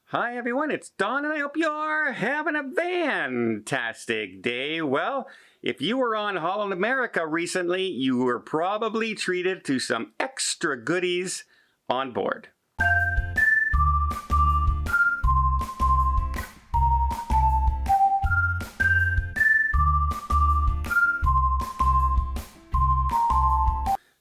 Hi everyone, it's Don and I hope you're having a fantastic day. Well, if you were on Holland America recently, you were probably treated to some extra goodies on board.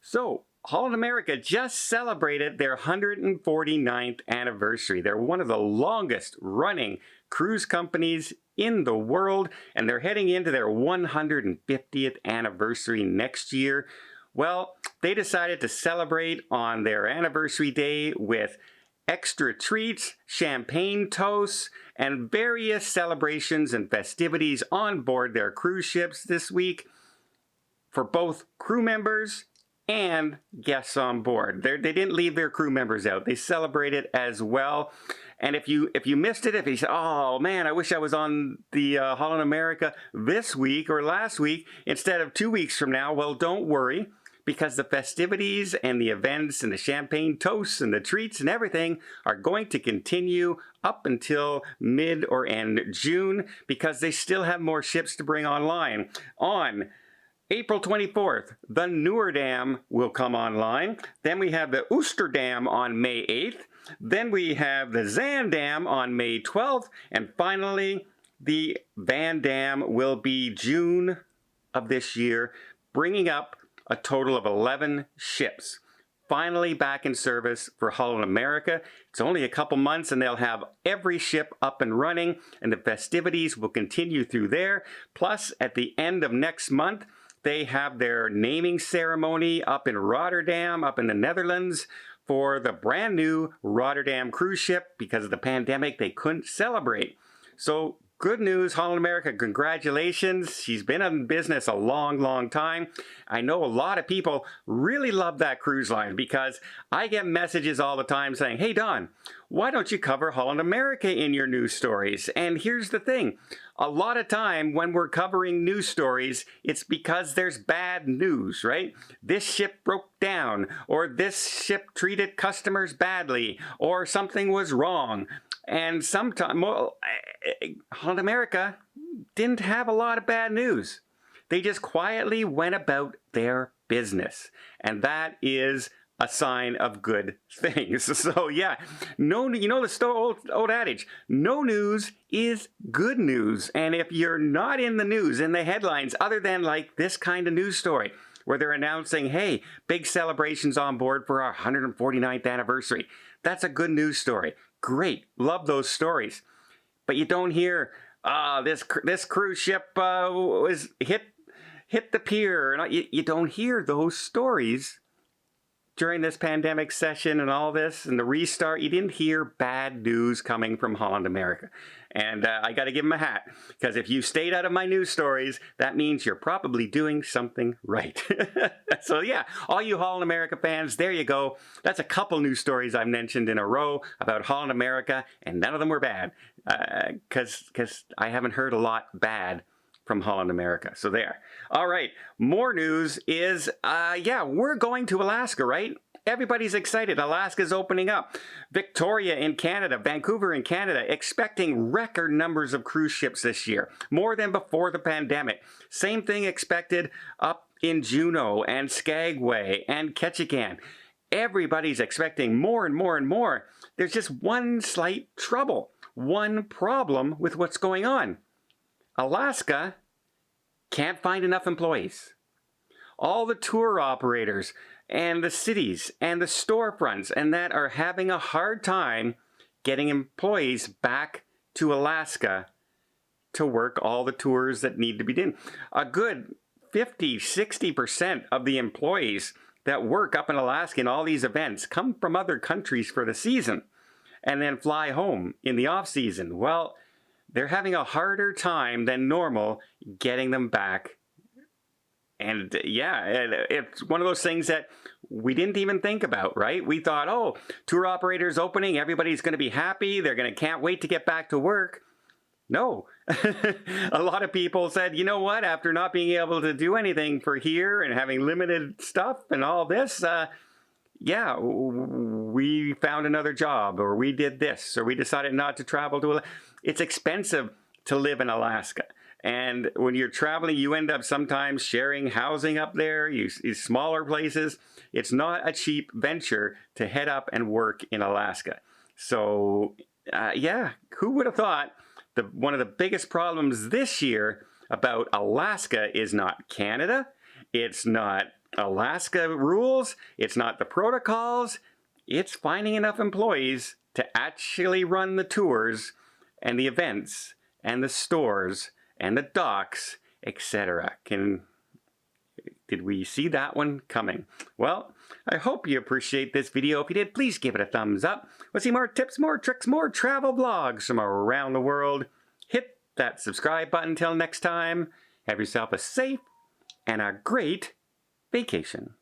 So, Holland America just celebrated their 149th anniversary. They're one of the longest running cruise companies in the world, and they're heading into their 150th anniversary next year. Well, they decided to celebrate on their anniversary day with extra treats, champagne toasts, and various celebrations and festivities on board their cruise ships this week for both crew members and guests on board. They didn't leave their crew members out. They celebrated as well. And if you missed it, if you said, oh man, I wish I was on the Holland America this week or last week instead of 2 weeks from now, well, don't worry, because the festivities and the events and the champagne toasts and the treats and everything are going to continue up until mid or end June, because they still have more ships to bring online. On April 24th, the Newer Dam will come online. Then we have the Ooster Dam on May 8th. Then we have the Zand Dam on May 12th. And finally, the Van Dam will be June of this year, bringing up a total of 11 ships. Finally back in service for Holland America. It's only a couple months and they'll have every ship up and running, and the festivities will continue through there. Plus, at the end of next month, they have their naming ceremony up in Rotterdam, up in the Netherlands, for the brand new Rotterdam cruise ship. Because of the pandemic, they couldn't celebrate. So good news, Holland America, congratulations. She's been in business a long, long time. I know a lot of people really love that cruise line, because I get messages all the time saying, hey Don, why don't you cover Holland America in your news stories? And here's the thing. A lot of time when we're covering news stories, it's because there's bad news, right? This ship broke down, or this ship treated customers badly, or something was wrong. And sometimes, well, Holland America didn't have a lot of bad news. They just quietly went about their business. And that is a sign of good things. So yeah, no, you know the old adage, no news is good news. And if you're not in the news, in the headlines, other than like this kind of news story, where they're announcing, hey, big celebrations on board for our 149th anniversary, that's a good news story. Great, love those stories. But you don't hear, this cruise ship was hit the pier. You don't hear those stories during this pandemic session and all this and the restart. You didn't hear bad news coming from Holland America. And I got to give them a hat, because if you stayed out of my news stories, that means you're probably doing something right. So yeah, all you Holland America fans, there you go. That's a couple news stories I mentioned in a row about Holland America, and none of them were bad, because I haven't heard a lot bad from Holland America. So there. All right, more news is, yeah, we're going to Alaska, right? Everybody's excited. Alaska's opening up. Victoria in Canada, Vancouver in Canada, expecting record numbers of cruise ships this year, more than before the pandemic. Same thing expected up in Juneau and Skagway and Ketchikan. Everybody's expecting more and more and more. There's just one slight trouble, one problem with what's going on. Alaska can't find enough employees. All the tour operators and the cities and the storefronts and that are having a hard time getting employees back to Alaska to work all the tours that need to be done. A good 50-60% of the employees that work up in Alaska in all these events come from other countries for the season and then fly home in the off season. Well, they're having a harder time than normal getting them back. And yeah, it's one of those things that we didn't even think about, right? We thought, oh, tour operators opening, everybody's going to be happy. Can't wait to get back to work. No. A lot of people said, you know what, after not being able to do anything for here and having limited stuff and all this, yeah, we found another job, or we did this, or we decided not to travel to Alaska. It's expensive to live in Alaska. And when you're traveling, you end up sometimes sharing housing up there, you smaller places. It's not a cheap venture to head up and work in Alaska. So, yeah, who would have thought one of the biggest problems this year about Alaska is not Canada, it's not Alaska rules, it's not the protocols, it's finding enough employees to actually run the tours and the events and the stores and the docks, etc. Did we see that one coming? Well, I hope you appreciate this video. If you did, please give it a thumbs up. We'll see more tips, more tricks, more travel vlogs from around the world. Hit that subscribe button. Till next time, have yourself a safe and a great vacation.